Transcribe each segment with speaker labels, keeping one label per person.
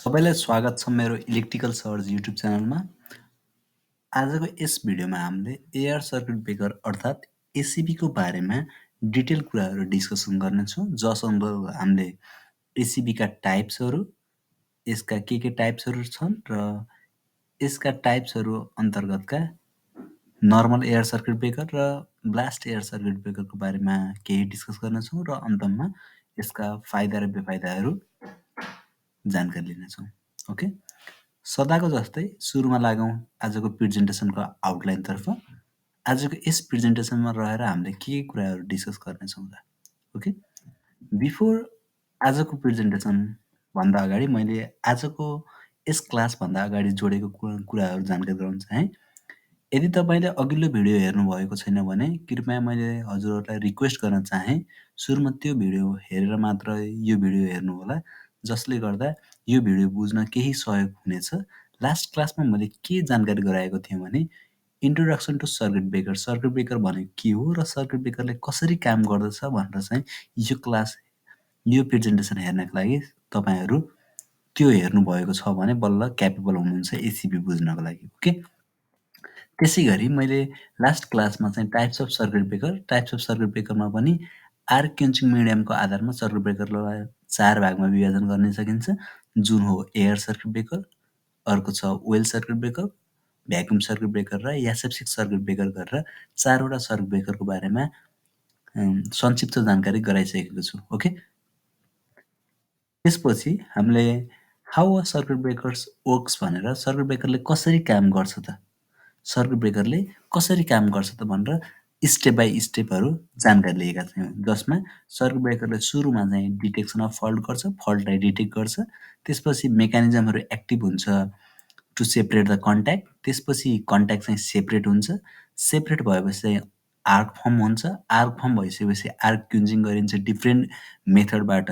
Speaker 1: सबैलाई स्वागत छ मेरो इलेक्ट्रिकल सर्ज युट्युब च्यानलमा। आजको यस भिडियोमा हामीले एआर सर्किट ब्रेकर अर्थात् एसिबीको बारेमा डिटेल कुराहरू डिस्कसन गर्नेछौँ। जसमा हामीले एसिबीका टाइप्सहरू, यसका के टाइप्सहरू छन् र यसका टाइप्सहरू अन्तर्गतका नर्मल एयर सर्किट ब्रेकर र ब्लास्ट एयर सर्किट ब्रेकरको बारेमा केही डिस्कस गर्नेछौँ र अन्तमा यसका फाइदा र बेफाइदाहरू जानकारी लिनेछौँ। ओके, सदाको जस्तै सुरुमा लागौँ आजको प्रेजेन्टेसनको आउटलाइनतर्फ। आजको यस प्रेजेन्टेसनमा रहेर हामीले के कुराहरू डिस्कस गर्नेछौँ त। ओके, बिफोर आजको प्रेजेन्टेसन भन्दा अगाडि मैले आजको यस क्लासभन्दा अगाडि जोडेको कुराहरू जानकारी गराउन चाहेँ। यदि तपाईँले अघिल्लो भिडियो हेर्नुभएको छैन भने कृपया मैले हजुरहरूलाई रिक्वेस्ट गर्न चाहेँ सुरुमा त्यो भिडियो हेरेर मात्र यो भिडियो हेर्नुहोला, जसले गर्दा यो भिडियो बुझ्न केही सहयोग हुनेछ। लास्ट क्लासमा मैले के जानकारी गराएको थिएँ भने introduction to circuit breaker, circuit breaker भनेको के हो र सर्किट ब्रेकरले कसरी काम गर्दछ भनेर चाहिँ यो प्रेजेन्टेसन हेर्नका लागि तपाईँहरू त्यो हेर्नुभएको छ भने बल्ल क्यापेबल हुनुहुन्छ एसिबी बुझ्नको लागि। ओके, त्यसै गरी मैले लास्ट क्लासमा चाहिँ टाइप्स अफ सर्किट ब्रेकरमा पनि आर्क क्वेन्चिङ मिडियमको आधारमा सर्किट ब्रेकरलाई 4 भागमा विभाजन गर्न सकिन्छ, जुन हो एयर सर्किट ब्रेकर, अर्को छ oil circuit breaker, vacuum circuit breaker र एसेप्टिक सर्किट ब्रेकर गरेर 4 वटा सर्किट ब्रेकरको बारेमा संक्षिप्त जानकारी गराइसकेको छु। ओके, त्यसपछि हामीले how a circuit breakers works भनेर सर्किट ब्रेकरले कसरी काम गर्छ त, सर्किट ब्रेकरले कसरी काम गर्छ त भनेर स्टेप बाई स्टेपहरू जानकारी लिएका छौँ। जसमा सर्किट ब्रेकरले सुरुमा चाहिँ डिटेक्सन अफ फल्ट गर्छ, फल्टलाई डिटेक्ट गर्छ, त्यसपछि मेकानिजमहरू एक्टिभ हुन्छ टु सेपरेट द कन्ट्याक्ट, त्यसपछि कन्ट्याक्ट चाहिँ सेपरेट हुन्छ, सेपरेट भएपछि चाहिँ आर्क फर्म हुन्छ, आर्क फर्म भइसकेपछि आर्क क्युन्जिङ गरिन्छ डिफ्रेन्ट मेथडबाट,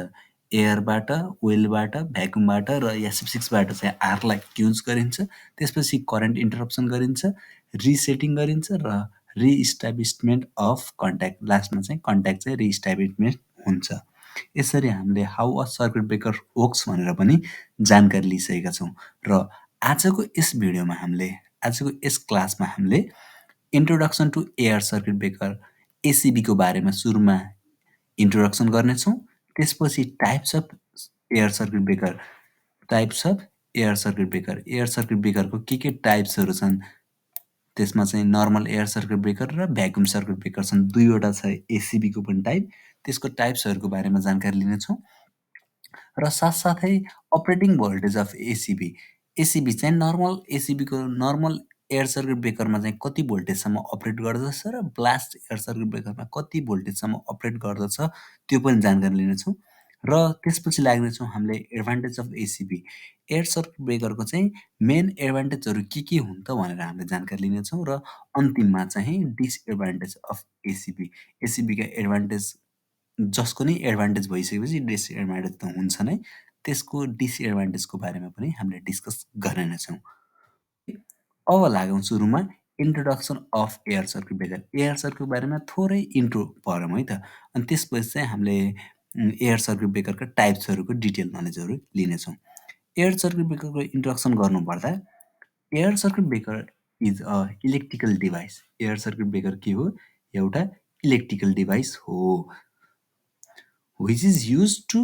Speaker 1: एयरबाट, ओइलबाट, भ्याक्युमबाट र एसेप्टिक्सबाट चाहिँ आर्कलाई क्युन्ज गरिन्छ, त्यसपछि करेन्ट इन्टरप्सन गरिन्छ, रिसेटिङ गरिन्छ र रिइस्टाब्लिसमेन्ट अफ कन्ट्याक्ट, लास्टमा चाहिँ कन्ट्याक्ट चाहिँ रिइस्टाब्लिसमेन्ट हुन्छ। यसरी हामीले how a circuit breaker works भनेर पनि जानकारी लिइसकेका छौँ र आजको यस भिडियोमा आजको यस क्लासमा हामीले introduction to air circuit breaker एसिबीको बारेमा सुरुमा इन्ट्रोडक्सन गर्नेछौँ। त्यसपछि types of air circuit breaker, air circuit ब्रेकरको के टाइप्सहरू छन्, त्यसमा चाहिँ नर्मल एयर सर्किट ब्रेकर र भ्याक्युम सर्किट ब्रेकर छन्, दुईवटा छ एसिबीको पनि टाइप, त्यसको टाइप्सहरूको बारेमा जानकारी लिनेछौँ र साथसाथै अपरेटिङ भोल्टेज अफ एसिबी चाहिँ नर्मल एयर सर्किट ब्रेकरमा चाहिँ कति भोल्टेजसम्म अपरेट गर्दछ र ब्लास्ट एयर सर्किट ब्रेकरमा कति भोल्टेजसम्म अपरेट गर्दछ त्यो पनि जानकारी लिनेछौँ र त्यसपछि लाग्नेछौँ हामीले advantage of ACB, air circuit ब्रेकरको चाहिँ मेन एडभान्टेजहरू के हुन् त भनेर हामीले जानकारी लिनेछौँ र अन्तिममा चाहिँ डिसएडभान्टेज अफ एसिबीका एडभान्टेज, जसको नै एडभान्टेज भइसकेपछि डिसएडभान्टेज त हुन्छ नै, त्यसको डिसएडभान्टेजको बारेमा पनि हामीले डिस्कस गर्ने नै छौँ। अब लागौँ सुरुमा introduction of air circuit breaker. Air सर्किटको बारेमा थोरै इन्ट्रो पढौँ है त, अनि त्यसपछि चाहिँ हामीले एयर सर्किट ब्रेकरका टाइप्सहरूको डिटेल नलेजहरू लिनेछौँ। एयर सर्किट ब्रेकरको इन्ट्रोडक्सन गर्नुपर्दा air circuit breaker is a electrical device. Air circuit breaker के हो? एउटा इलेक्ट्रिकल डिभाइस हो which is used to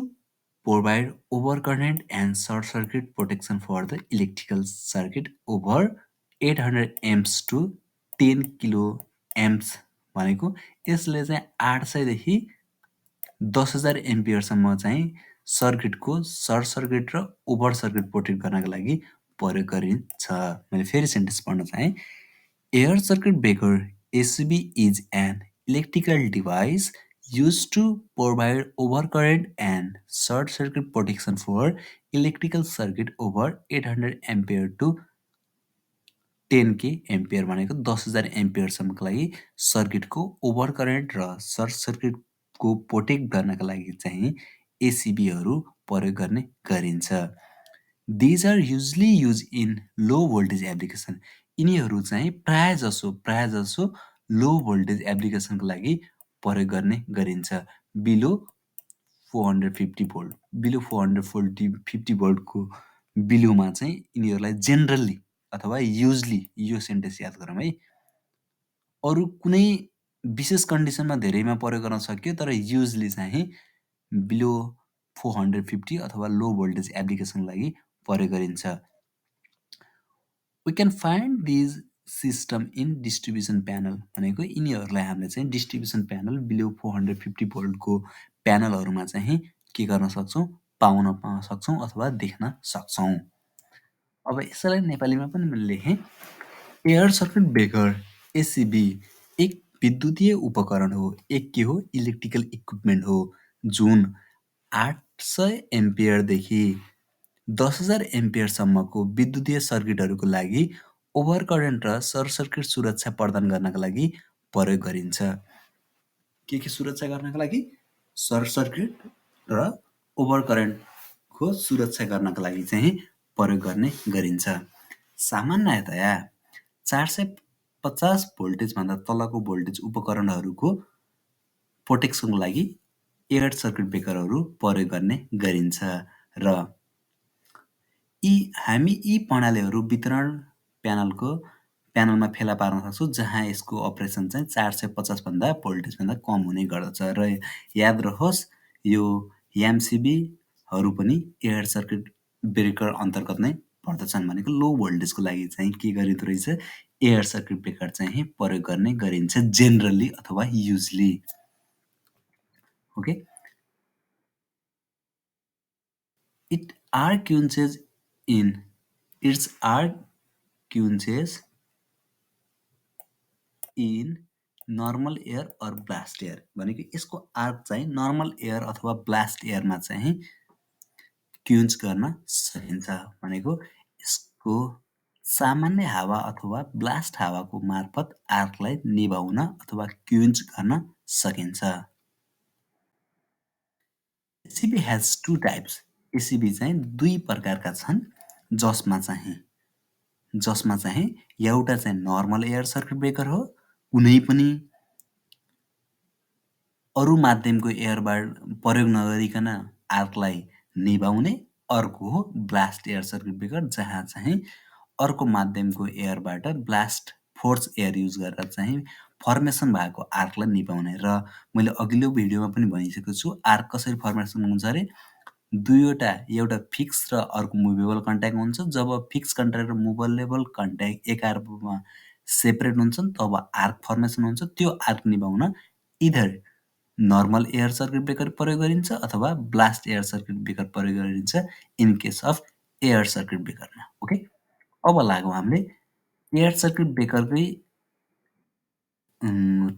Speaker 1: provide overcurrent and short circuit protection for the electrical circuit over 800 amps to 10 kilo amps भनेको यसले चाहिँ 800 देखि 10,000 एम्पियरसम्म चाहिँ सर्किटको सर्ट सर्किट र ओभर सर्किट प्रोटेक्ट गर्नको लागि प्रयोग गरिन्छ। मैले फेरि सेन्टेन्स पढ्न चाहेँ। Air circuit breaker ACB is an electrical device used to provide overcurrent and short circuit protection for electrical circuit over 800 ampere to 10K ampere भनेको 10,000 एम्पियरसम्मको लागि सर्किटको ओभर करेन्ट र सर्ट सर्किटको प्रोटेक्ट गर्नका लागि चाहिँ एसिबीहरू प्रयोग गर्ने गरिन्छ। These are usually use in low voltage application. यिनीहरू चाहिँ प्राय जसो लो भोल्टेज एप्लिकेसनको लागि प्रयोग गर्ने गरिन्छ। बिलो 450 भोल्ट, बिलो 450 भोल्टको बिलोमा चाहिँ यिनीहरूलाई जेनरली अथवा युजली यो सेन्टेन्स याद गरौँ है। अरू कुनै विशेष कन्डिसनमा धेरैमा प्रयोग गर्न सकियो तर युजली चाहिँ बिलो 450 अथवा लो भोल्टेज एप्लिकेसनको लागि प्रयोग गरिन्छ। We can find these system in distribution panel भनेको यिनीहरूलाई हामीले चाहिँ डिस्ट्रिब्युसन प्यानल बिलो 450 भोल्टको प्यानलहरूमा चाहिँ के गर्न सक्छौँ, पाउन सक्छौँ अथवा देख्न सक्छौँ। अब यसैलाई नेपालीमा पनि मैले लेखेँ। एयर सर्किट ब्रेकर एसिबी एक विद्युतीय उपकरण हो, एक के हो, इलेक्ट्रिकल इक्विपमेन्ट हो जुन 800 एम्पियरदेखि 10,000 एम्पियरसम्मको विद्युतीय सर्किटहरूको लागि ओभरकरेन्ट र सर्ट सर्किट सुरक्षा प्रदान गर्नका लागि प्रयोग गरिन्छ। के सुरक्षा गर्नका लागि? सर्ट सर्किट र ओभरकरेन्टको सुरक्षा गर्नका लागि चाहिँ प्रयोग गर्ने गरिन्छ। सामान्यतया 450 भोल्टेजभन्दा तलको भोल्टेज उपकरणहरूको प्रोटेक्सनको लागि एयर सर्किट ब्रेकरहरू प्रयोग गर्ने गरिन्छ र हामी यी प्रणालीहरू वितरण प्यानलमा फेला पार्न सक्छौँ जहाँ यसको अपरेसन चाहिँ 450 भन्दा भोल्टेजभन्दा कम हुने गर्दछ र याद रहोस् यो एमसिबीहरू पनि एयर सर्किट ब्रेकर अन्तर्गत नै पर्दछन्। भनेको लो भोल्टेजको लागि चाहिँ के गरिँदो रहेछ, एयर सर्किट ब्रेकर चाहिँ प्रयोग गर्ने गरिन्छ जेनरली अथवा usually. Okay, it's arc quenches in normal air or blast air भनेको यसको आर्क चाहिँ नर्मल एयर अथवा ब्लास्ट एयरमा चाहिँ क्युन्च गर्न सकिन्छ। भनेको यसको सामान्य हावा अथवा ब्लास्ट हावाको मार्फत आर्कलाई निभाउन अथवा क्युन्च गर्न सकिन्छ। ACB has to types. ACB चाहिँ दुई प्रकारका छन् जसमा चाहिँ एउटा चाहिँ नर्मल एयर सर्किट ब्रेकर हो, कुनै पनि अरू माध्यमको एयरबाट प्रयोग नगरिकन आर्कलाई निभाउने। अर्को हो ब्लास्ट एयर सर्किट ब्रेकर जहाँ चाहिँ अर्को माध्यमको एयरबाट ब्लास्ट फोर्स एयर युज गरेर चाहिँ फर्मेसन भएको आर्कलाई निभाउने। र मैले अघिल्लो भिडियोमा पनि भनिसकेको छु आर्क कसरी फर्मेसन हुन्छ अरे, दुईवटा एउटा फिक्स र अर्को मुभेबल कन्ट्याक्ट हुन्छ। जब फिक्स कन्ट्याक्ट र मुभेबल कन्ट्याक्ट एकअर्कामा सेपरेट हुन्छन् तब आर्क फर्मेसन हुन्छ। त्यो आर्क निभाउन इधर नर्मल एयर सर्किट ब्रेकर प्रयोग गरिन्छ अथवा ब्लास्ट एयर सर्किट ब्रेकर प्रयोग गरिन्छ in case of air circuit ब्रेकरमा। ओके, अब लागौँ हामीले एयर सर्किट ब्रेकरकै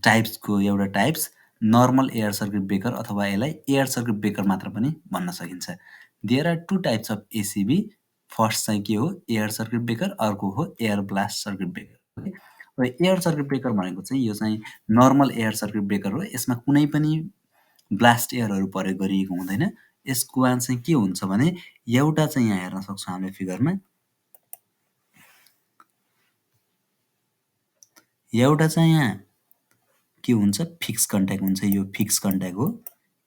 Speaker 1: टाइप्सको एउटा types normal air circuit breaker अथवा यसलाई एयर सर्किट ब्रेकर मात्र पनि भन्न सकिन्छ। There are two types of ACB. First चाहिँ के हो, एयर सर्किट ब्रेकर, अर्को हो एयर ब्लास्ट सर्किट ब्रेकर। र एयर सर्किट ब्रेकर भनेको चाहिँ यो चाहिँ नर्मल एयर सर्किट ब्रेकर हो। यसमा कुनै पनि ब्लास्ट एयरहरू प्रयोग गरिएको हुँदैन। यसको काम चाहिँ के हुन्छ भने एउटा चाहिँ यहाँ हेर्न सक्छौँ हामीले फिगरमा, एउटा चाहिँ यहाँ के हुन्छ, फिक्स कन्ट्याक्ट हुन्छ। यो फिक्स कन्ट्याक्ट हो,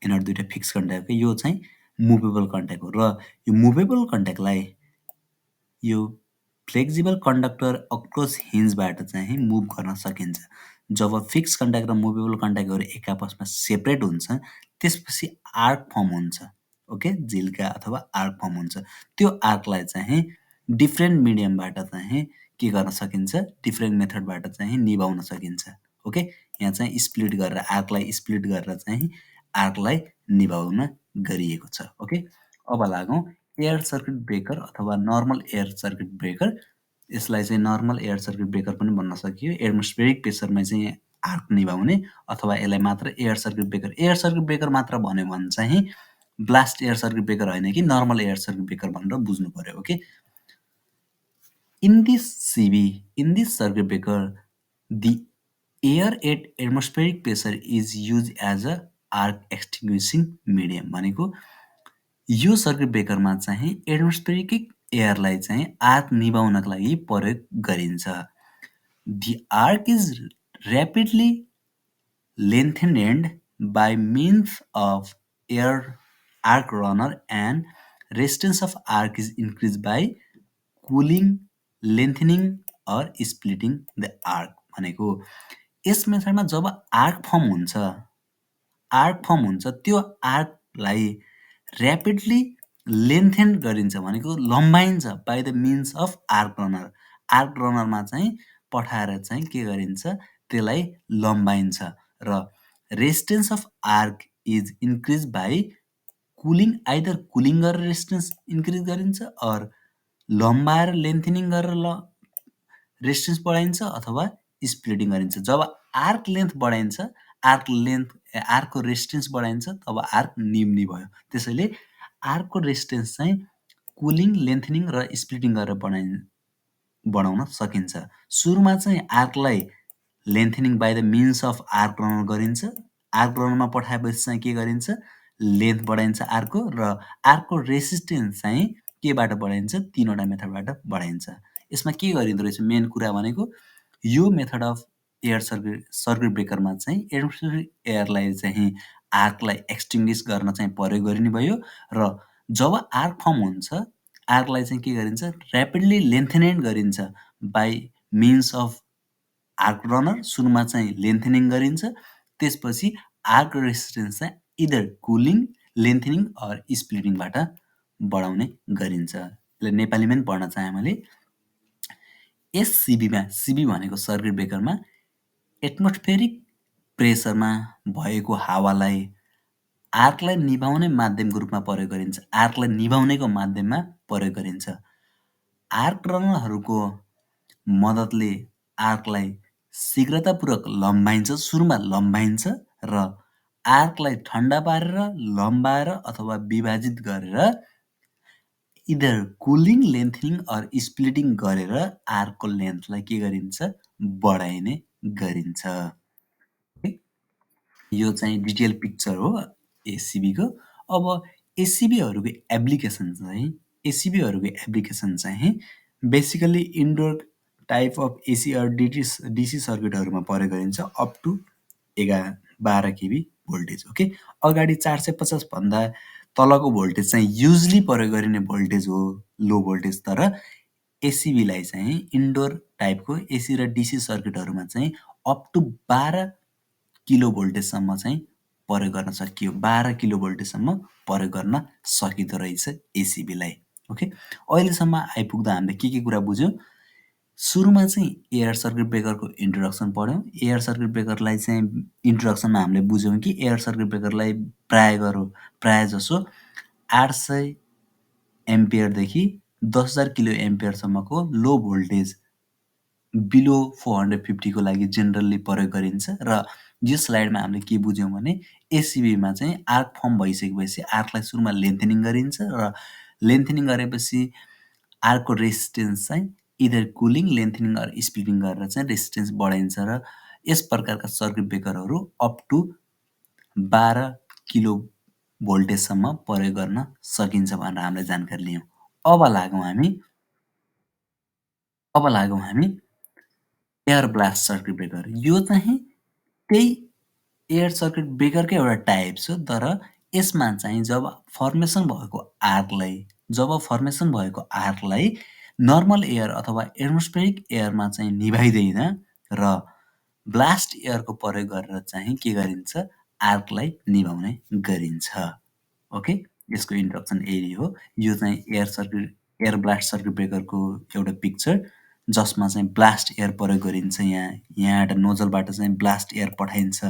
Speaker 1: यिनीहरू दुईवटा फिक्स कन्ट्याक्ट हो। यो चाहिँ मुभेबल कन्ट्याक्ट हो र यो मुभेबल कन्ट्याक्टलाई यो फ्लेक्सिबल कन्डक्टर अक्रोस हिन्जबाट चाहिँ मुभ गर्न सकिन्छ। जब फिक्स कन्ट्याक्ट र मुभेबल कन्ट्याक्टहरू एक आपसमा सेपरेट हुन्छ त्यसपछि आर्क फर्म हुन्छ। ओके, झिल्का अथवा आर्क फर्म हुन्छ। त्यो आर्कलाई चाहिँ डिफ्रेन्ट मिडियमबाट चाहिँ के गर्न सकिन्छ, डिफ्रेन्ट मेथडबाट चाहिँ निभाउन सकिन्छ। ओके, यहाँ चाहिँ स्प्लिट गरेर आर्कलाई स्प्लिट गरेर चाहिँ आर्कलाई निभाउन गरिएको छ। ओके, अब लागौँ एयर सर्किट ब्रेकर अथवा नर्मल एयर सर्किट ब्रेकर। यसलाई चाहिँ नर्मल एयर सर्किट ब्रेकर पनि भन्न सकियो। एटमोस्फेरिक प्रेसरमा चाहिँ आर्क निभाउने अथवा यसलाई मात्र air circuit breaker, air circuit breaker मात्र भन्यो भने चाहिँ ब्लास्ट एयर सर्किट ब्रेकर होइन कि नर्मल एयर सर्किट ब्रेकर भनेर बुझ्नु पर्यो। Okay, in this circuit breaker the air at atmospheric pressure is used as a arc extinguishing medium। भनेको यो सर्किट ब्रेकरमा चाहिँ एटमोस्फेरिक एयरलाई चाहिँ आर्क निभाउनका लागि प्रयोग गरिन्छ। The arc is rapidly lengthened by means of air arc runner and resistance of arc is increase by cooling, lengthening or splitting the arc भनेको यस मेथडमा जब आर्क फर्म हुन्छ त्यो आर्कलाई ऱ्यापिडली लेन्थेन गरिन्छ भनेको लम्बाइन्छ by the means of arc runner. Arc रनरमा चाहिँ पठाएर चाहिँ के गरिन्छ त्यसलाई लम्बाइन्छ र resistance of arc is increase by either cooling गरेर रेजिस्टेन्स इन्क्रिज गरिन्छ अर लम्बाएर लेन्थेनिङ गरेर रेजिस्टेन्स बढाइन्छ अथवा स्प्लिटिङ गरिन्छ। जब आर्क लेन्थ बढाइन्छ, आर्कको रेजिस्टेन्स बढाइन्छ तब आर्क निम्नि भयो। त्यसैले आर्कको रेजिस्टेन्स चाहिँ कुलिङ, लेन्थनिङ र स्प्लिटिङ गरेर बढाउन सकिन्छ। सुरुमा चाहिँ आर्कलाई lengthening by the means of arc runner गरिन्छ। आर्क रनरमा पठाएपछि चाहिँ के गरिन्छ लेन्थ बढाइन्छ आर्कको र आर्कको रेजिस्टेन्स चाहिँ केबाट बढाइन्छ तीनवटा मेथडबाट बढाइन्छ। यसमा के गरिँदो रहेछ मेन कुरा भनेको यो मेथड अफ एयर सर्किट ब्रेकरमा चाहिँ एयरलाई चाहिँ आर्कलाई एक्सटिङ्ग्विस गर्न चाहिँ प्रयोग गरिने भयो र जब आर्क फर्म हुन्छ आर्कलाई चाहिँ के गरिन्छ ऱ्यापिडली लेन्थेनेट गरिन्छ by means of arc runner. सुरुमा चाहिँ लेन्थेनिङ गरिन्छ, त्यसपछि आर्क रेजिस्टेन्स चाहिँ इदर कुलिङ, लेन्थनिङ अर स्प्लिटिङबाट बढाउने गरिन्छ। यसलाई नेपालीमा पनि पढ्न चाहे मैले। यस सिबी भनेको सर्किट ब्रेकरमा एटमोस्फेरिक प्रेसरमा भएको हावालाई आर्कलाई निभाउने माध्यमको रूपमा प्रयोग गरिन्छ। आर्कलाई निभाउनेको माध्यममा प्रयोग गरिन्छ। आर्क रनरहरूको मद्दतले आर्कलाई शीघ्रतापूर्वक लम्बाइन्छ, सुरुमा लम्बाइन्छ र आर्कलाई ठन्डा पारेर लम्बाएर अथवा विभाजित गरेर इदर कुलिङ, लेन्थनिङ अर स्प्लिटिङ गरेर आर्कको लेन्थलाई के गरिन्छ बढाइने गरिन्छ। यो चाहिँ डिटेल पिक्चर हो एसिबीको। अब एसिबीहरूको एप्लिकेसन चाहिँ basically indoor type of AC or DC सर्किटहरूमा प्रयोग गरिन्छ up to 12 KV voltage. Okay, अगाडि 450 भन्दा तलको भोल्टेज चाहिँ युजली प्रयोग गरिने भोल्टेज हो, लो भोल्टेज। तर एसिबीलाई चाहिँ इन्डोर टाइपको एसी र डिसी सर्किटहरूमा चाहिँ अप टु 12 किलो भोल्टेजसम्म चाहिँ प्रयोग गर्न सकियो। 12 किलो भोल्टेजसम्म प्रयोग गर्न सकिँदो रहेछ एसिबीलाई। ओके, अहिलेसम्म आइपुग्दा हामीले के कुरा बुझ्यौँ? सुरुमा चाहिँ एयर सर्किट ब्रेकरको इन्ट्रोडक्सन पढ्यौँ। एयर सर्किट ब्रेकरलाई चाहिँ इन्ट्रोडक्सनमा हामीले बुझ्यौँ कि एयर सर्किट ब्रेकरलाई प्राय जसो 800 एम्पियरदेखि 10,000 किलो एम्पियरसम्मको लो भोल्टेज बिलो 450 को लागि जेनरली प्रयोग गरिन्छ। र यो स्लाइडमा हामीले के बुझ्यौँ भने एसिबीमा चाहिँ आर्क फर्म भइसकेपछि आर्कलाई सुरुमा लेन्थनिङ गरिन्छ र लेन्थनिङ गरेपछि आर्कको रेजिस्टेन्स चाहिँ इदर कुलिङ, लेन्थनिङ अर स्प्लिटिङ गरेर चाहिँ रेजिस्टेन्स बढाइन्छ र यस प्रकारका सर्किट ब्रेकरहरू अप टु 12 किलो भोल्टेजसम्म प्रयोग गर्न सकिन्छ भनेर हामीले जानकारी लियौँ। अब लागौँ हामी एयर ब्लास्ट सर्किट ब्रेकर। यो चाहिँ त्यही एयर सर्किट ब्रेकरकै एउटा टाइप छ, तर यसमा चाहिँ जब फर्मेसन भएको आर्कलाई नर्मल एयर अथवा एटमोस्फेरिक एयरमा चाहिँ निभाइँदैन र ब्लास्ट एयरको प्रयोग गरेर चाहिँ के गरिन्छ आर्कलाई निभाउने गरिन्छ। ओके, यसको इन्ट्रोडक्सन यही हो। यो चाहिँ एयर ब्लास्ट सर्किट ब्रेकरको एउटा पिक्चर जसमा चाहिँ ब्लास्ट एयर प्रयोग गरिन्छ। यहाँ एउटा नोजलबाट चाहिँ ब्लास्ट एयर पठाइन्छ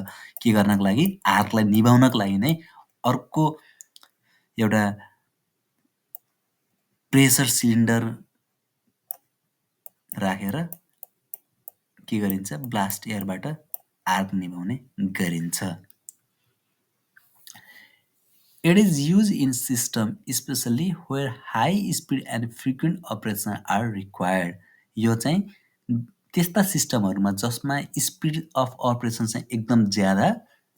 Speaker 1: के गर्नको लागि आर्कलाई निभाउनको लागि नै। अर्को एउटा प्रेसर सिलिन्डर राखेर के गरिन्छ ब्लास्ट एयरबाट आर्क निभाउने गरिन्छ। It is used in system especially where high speed and frequent operation are required. यो चाहिँ त्यस्ता सिस्टमहरूमा जसमा स्पिड अफ अपरेसन चाहिँ एकदम ज्यादा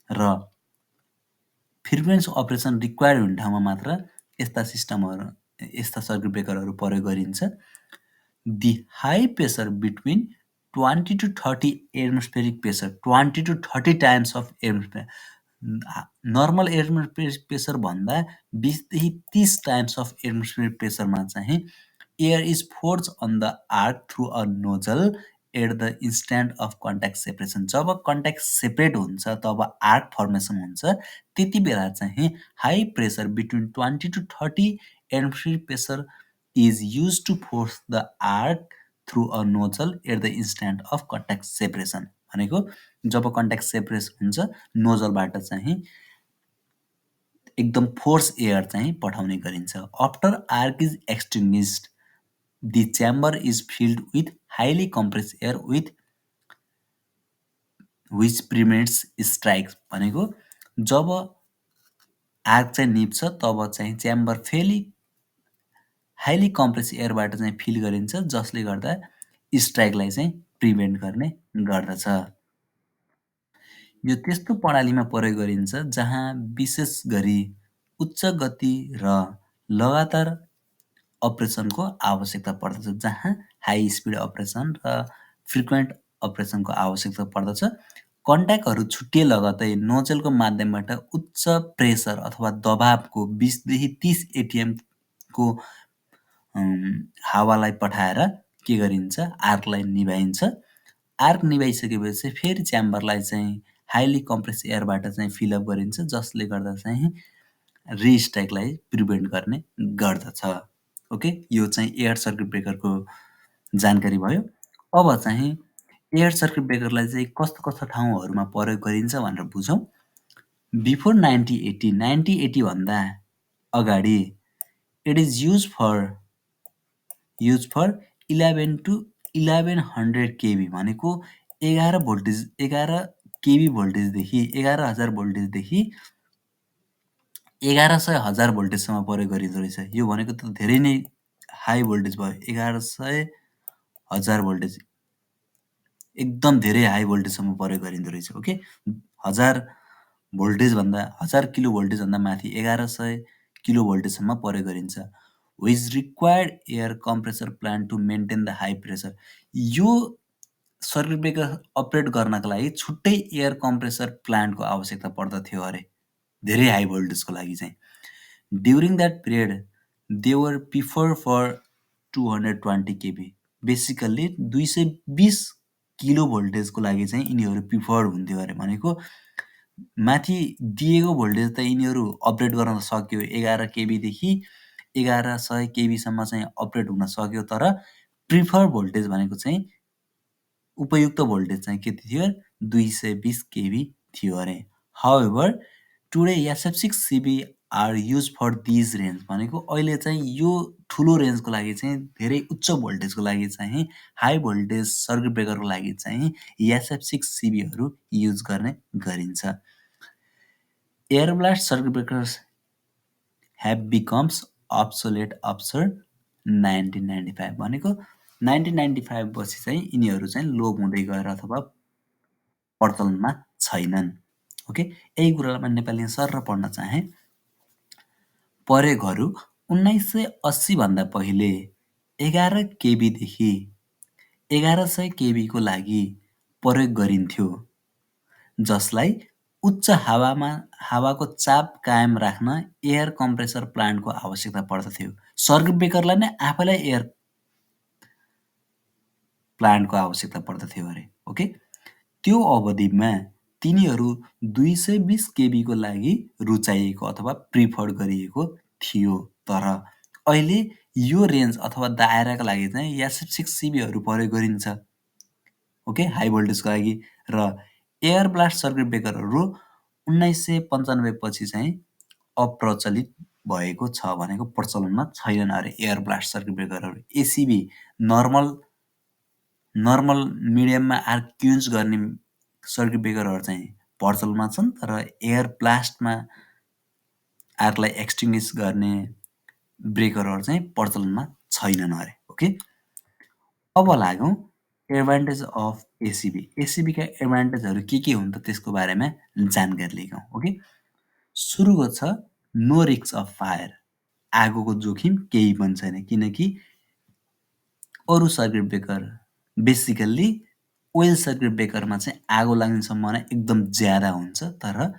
Speaker 1: र फ्रिक्वेन्स अपरेसन रिक्वायर्ड हुने ठाउँमा मात्र यस्ता सर्किट ब्रेकरहरू प्रयोग गरिन्छ। The high pressure between 20 to 30 atmospheric pressure, 20 to 30 times of atmosphere normal atmosphere प्रेसरभन्दा 20 देखि 30 टाइम्स अफ एटमोस्फियर प्रेसरमा चाहिँ air is forced on the arc through a nozzle at the instant of contact separation. जब contact separate हुन्छ तब arc formation हुन्छ। त्यति बेला चाहिँ high pressure between 20 to 30 atmosphere pressure is use to force the arc through a nozzle at the instant of contact separation. भनेको जब contact सेपरेस हुन्छ नोजलबाट चाहिँ एकदम फोर्स एयर चाहिँ पठाउने गरिन्छ। After arc is extinguished the chamber is filled with highly compressed air with which prevents strikes। भनेको जब arc चाहिँ निप्छ तब चाहिँ च्याम्बर फेरि हाइली कम्प्रेस एयरबाट चाहिँ फिल गरिन्छ, जसले गर्दा स्ट्राइकलाई चाहिँ प्रिभेन्ट गर्ने गर्दछ। यो त्यस्तो प्रणालीमा प्रयोग गरिन्छ जहाँ विशेष गरी उच्च गति र लगातार अपरेसनको आवश्यकता पर्दछ, जहाँ हाई स्पिड अपरेसन र फ्रिक्वेन्ट अपरेसनको आवश्यकता पर्दछ। कन्ट्याक्टहरू छुट्टिए लगतै नोजलको माध्यमबाट उच्च प्रेसर अथवा दबावको 20 देखि 30 एटिएमको हावालाई पठाएर के गरिन्छ, आर्कलाई निभाइन्छ। आर्क निभाइसकेपछि फेरि च्याम्बरलाई चाहिँ हाइली कम्प्रेस एयरबाट चाहिँ फिलअप गरिन्छ, जसले गर्दा चाहिँ रिस्ट्राइकलाई प्रिभेन्ट गर्ने गर्दछ। ओके, यो चाहिँ एयर सर्किट ब्रेकरको जानकारी भयो। अब चाहिँ एयर सर्किट ब्रेकरलाई चाहिँ कस्तो कस्तो ठाउँहरूमा प्रयोग गरिन्छ भनेर बुझौँ। बिफोर 1980 भन्दा अगाडि it is use for 11 to 1100 kV भनेको 11 केबी भोल्टेजदेखि 11,000 भोल्टेजदेखि 1100,000 भोल्टेजसम्म प्रयोग गरिँदो रहेछ। यो भनेको त धेरै नै हाई भोल्टेज भयो। 1100,000 भोल्टेज एकदम धेरै हाई भोल्टेजसम्म प्रयोग गरिँदो रहेछ। ओके, 1000 भोल्टेजभन्दा 1000 किलो भोल्टेजभन्दा माथि 1100 किलो भोल्टेजसम्म प्रयोग गरिन्छ। Which required air compressor plant to maintain the high pressure. यो सर्किट ब्रेकर अपरेट गर्नका लागि छुट्टै एयर कम्प्रेसर प्लान्टको आवश्यकता पर्दथ्यो अरे, धेरै हाई भोल्टेजको लागि चाहिँ। During that period they were prefer for 220 KV. Basically 220 kilo भोल्टेजको लागि चाहिँ यिनीहरू प्रिफर्ड हुन्थ्यो अरे। भनेको माथि दिएको भोल्टेज त यिनीहरू अपरेट गर्न सक्यो, 11 केबीदेखि 1100 केबीसम्म चाहिँ अपरेट हुन सक्यो, तर प्रिफर भोल्टेज भनेको चाहिँ उपयुक्त भोल्टेज चाहिँ कति थियो, 220 केबी थियो अरे। However today SF6 CB are use for these range. भनेको अहिले चाहिँ यो ठुलो रेन्जको लागि चाहिँ धेरै उच्च भोल्टेजको लागि चाहिँ हाई भोल्टेज सर्किट ब्रेकरको लागि चाहिँ SF6 CBहरू युज गर्ने गरिन्छ। Air blast circuit breakers have becomes obsolete after 1995। भनेको 1995 पछि चाहिँ यिनीहरू चाहिँ लोप हुँदै गएर अथवा प्रचलनमा छैनन्। ओके, यही कुरालाई म नेपालीमा सरर पढ्न चाहेँ। प्रयोगहरू 1980 भन्दा पहिले 11 केबीदेखि 1100 केबीको लागि प्रयोग गरिन्थ्यो, जसलाई उच्च हावाको चाप कायम राख्न एयर कम्प्रेसर प्लान्टको आवश्यकता पर्दथ्यो। सर्किट ब्रेकरलाई नै आफैलाई एयर प्लान्टको आवश्यकता पर्दथ्यो अरे। ओके, त्यो अवधिमा तिनीहरू 220 केबीको लागि रुचाइएको अथवा प्रिफर गरिएको थियो, तर अहिले यो रेन्ज अथवा दायराका लागि चाहिँ SF6 CBहरू प्रयोग गरिन्छ। ओके, हाई भोल्टेजको लागि। र एयर ब्लास्ट सर्किट ब्रेकरहरू 1995 पछि चाहिँ अप्रचलित भएको छ, भनेको प्रचलनमा छैनन् अरे एयर ब्लास्ट सर्किट ब्रेकरहरू। एसिबी नर्मल मिडियममा आर्क युज गर्ने सर्किट ब्रेकरहरू चाहिँ प्रचलनमा छन्, तर एयर ब्लास्टमा आर्कलाई एक्सटिङ्ग्विस गर्ने ब्रेकरहरू चाहिँ प्रचलनमा छैनन् अरे। ओके, अब लागौँ एडभान्टेज अफ एसिबी। एसिबीका एडभान्टेजहरू के हुन् त त्यसको बारेमा जानकारी लिगौँ। ओके, सुरुको छ नो रिस्क अफ फायर। आगोको जोखिम केही पनि छैन, किनकि अरू circuit breaker basically oil circuit ब्रेकरमा चाहिँ आगो लाग्ने सम्भावना एकदम ज्यादा हुन्छ, तर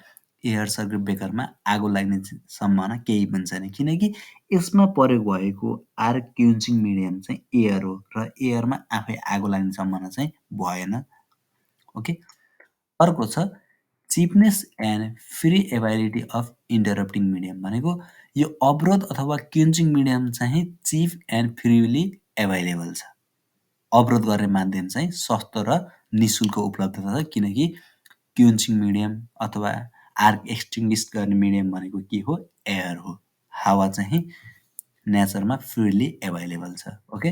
Speaker 1: एयर सर्किट ब्रेकरमा आगो लाग्ने सम्भावना केही पनि छैन, किनकि यसमा प्रयोग भएको आर्क क्युन्चिङ मिडियम चाहिँ एयर हो र एयरमा आफै आगो लाग्ने सम्भावना चाहिँ भएन। ओके, अर्को छ चिपनेस एन्ड फ्री एभाइलिटी अफ इन्टरप्टिङ मिडियम, भनेको यो अवरोध अथवा क्युन्चिङ मिडियम चाहिँ चिप एन्ड फ्रीली एभाइलेबल छ। अवरोध गर्ने माध्यम चाहिँ सस्तो र निशुल्क उपलब्धता छ, किनकि क्युन्चिङ मिडियम अथवा आर्क एक्सटिङ्ग्विस गर्ने मिडियम भनेको के हो? एयर हो। हावा चाहिँ नेचरमा फ्रीली एभाइलेबल छ। ओके,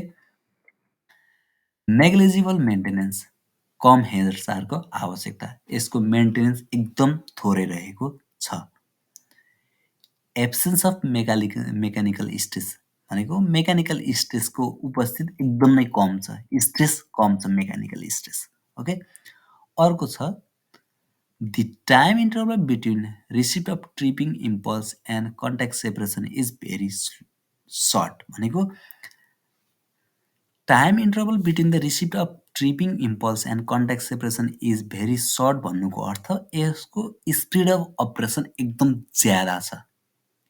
Speaker 1: नेग्लिजिबल मेन्टेनेन्स, कम हेरचाहको आवश्यकता, यसको मेन्टेनेन्स एकदम थोरै रहेको छ। एब्सेन्स अफ मेकानिकल स्ट्रेस, भनेको मेकानिकल स्ट्रेसको उपस्थित एकदम नै कम छ, स्ट्रेस कम छ मेकानिकल स्ट्रेस। ओके, अर्को छ the time interval between receipt of tripping impulse and contact separation is very short, भनेको time interval between the receipt of tripping impulse and contact separation is very short भन्नुको अर्थ यसको speed of operation एकदम ज्यादा छ।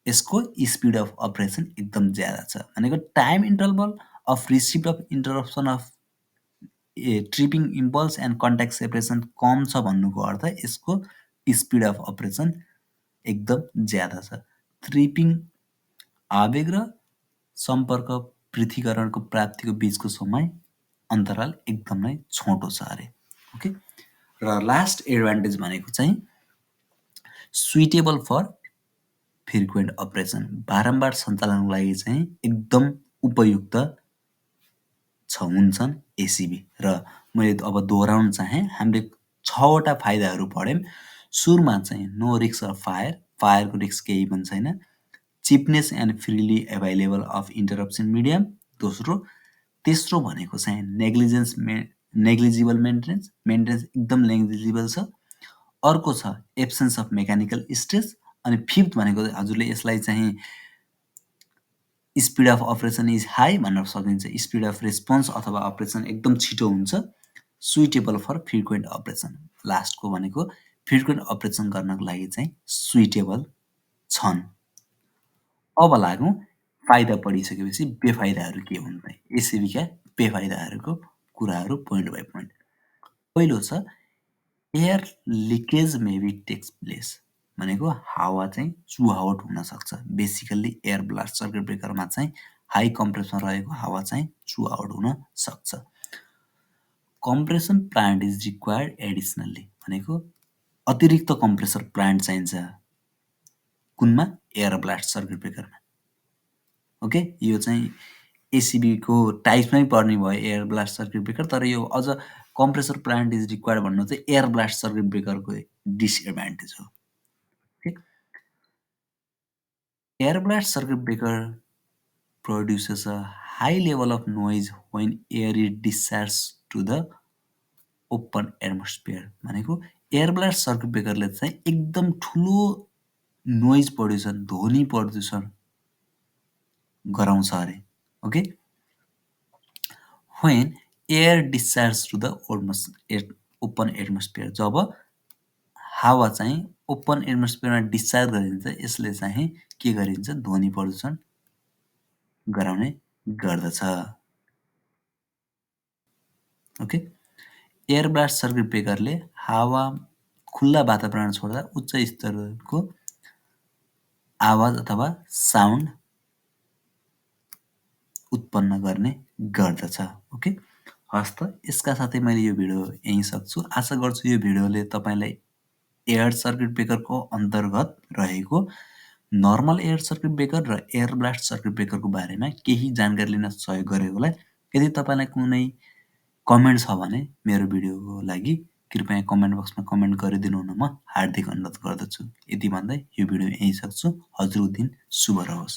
Speaker 1: यसको speed of operation एकदम ज्यादा छ, भनेको time interval of receipt of interruption of tripping impulse and contact separation कम छ भन्नुको अर्थ यसको स्पिड अफ अपरेसन एकदम ज्यादा छ। ट्रिपिङ आवेग र सम्पर्क पृथकीकरणको प्राप्तिको बीचको समय अन्तराल एकदमै छोटो छ अरे। ओके, र लास्ट एडभान्टेज भनेको चाहिँ सुइटेबल फर फ्रिक्वेन्ट अपरेसन, बारम्बार सञ्चालनको लागि चाहिँ एकदम उपयुक्त हुन्छन् एसिबी। र मैले अब दोहोऱ्याउन चाहेँ, हामीले 6वटा फाइदाहरू पढ्यौँ। सुरुमा चाहिँ नो रिस्क अफ फायर, फायरको रिस्क केही पनि छैन। Cheapness and freely available of interruption medium, दोस्रो। तेस्रो भनेको चाहिँ नेग्लिजिबल मेन्टेनेन्स, मेन्टेनेन्स एकदम नेग्लिजिबल छ। अर्को छ एब्सेन्स अफ मेकानिकल स्ट्रेस। अनि फिफ्थ भनेको हजुरले यसलाई चाहिँ speed of operation is high भन्न सकिन्छ, स्पिड अफ रेस्पोन्स अथवा अपरेसन एकदम छिटो हुन्छ, सुइटेबल फर फ्रिक्वेन्ट अपरेसन। लास्टको भनेको फ्रिक्वेन्ट अपरेसन गर्नको लागि चाहिँ सुइटेबल छन्। अब लागौँ फाइदा पढिसकेपछि बेफाइदाहरू के हुन् त, एसिबीका बेफाइदाहरूको कुराहरू पोइन्ट बाई पोइन्ट। पहिलो छ air leakage maybe takes place, भनेको हावा चाहिँ चुहावट हुन सक्छ। बेसिकल्ली एयर ब्लास्ट सर्किट ब्रेकरमा चाहिँ हाई कम्प्रेसनमा रहेको हावा चाहिँ चुहावट हुन सक्छ। Compression plant is required additionally, भनेको अतिरिक्त कम्प्रेसर प्लान्ट चाहिन्छ कुनमा? एयर ब्लास्ट सर्किट ब्रेकरमा। ओके, यो चाहिँ एसिबीको टाइप्समै पर्ने भयो एयर ब्लास्ट सर्किट ब्रेकर, तर यो अझ कम्प्रेसर प्लान्ट इज रिक्वायर्ड भन्नु चाहिँ एयर ब्लास्ट सर्किट ब्रेकरको डिसएडभान्टेज हो। Air blast circuit breaker produces a high level of noise when air is discharged to the open atmosphere, भनेको एयर ब्लास्ट सर्किट ब्रेकरले चाहिँ एकदम ठुलो नोइज प्रड्युसन, ध्वनि प्रदूषण गराउँछ अरे। Okay, when air discharged to the open atmosphere, जब हावा चाहिँ ओपन एटमोस्फियरमा डिस्चार्ज गरिन्छ यसले चाहिँ के गरिन्छ? ध्वनि प्रदूषण गराउने गर्दछ। ओके, एयर ब्लास्ट सर्किट ब्रेकरले हावा खुल्ला वातावरण छोड्दा उच्च स्तरको आवाज अथवा साउन्ड उत्पन्न गर्ने गर्दछ। ओके, हस् त यसका साथै मैले यो भिडियो यहीँ सक्छु। आशा गर्छु यो भिडियोले तपाईँलाई एयर सर्किट ब्रेकरको अन्तर्गत रहेको नर्मल एयर सर्किट ब्रेकर र एयर ब्लास्ट सर्किट ब्रेकरको बारेमा केही जानकारी लिन सहयोग गरेको होला। यदि तपाईँलाई कुनै कमेन्ट छ भने मेरो भिडियोको लागि कृपया कमेन्ट बक्समा कमेन्ट गरिदिनु हुन म हार्दिक अनुरोध गर्दछु। यति भन्दै यो भिडियो यहीँ सक्छु। हजुरको दिन शुभ रहोस्।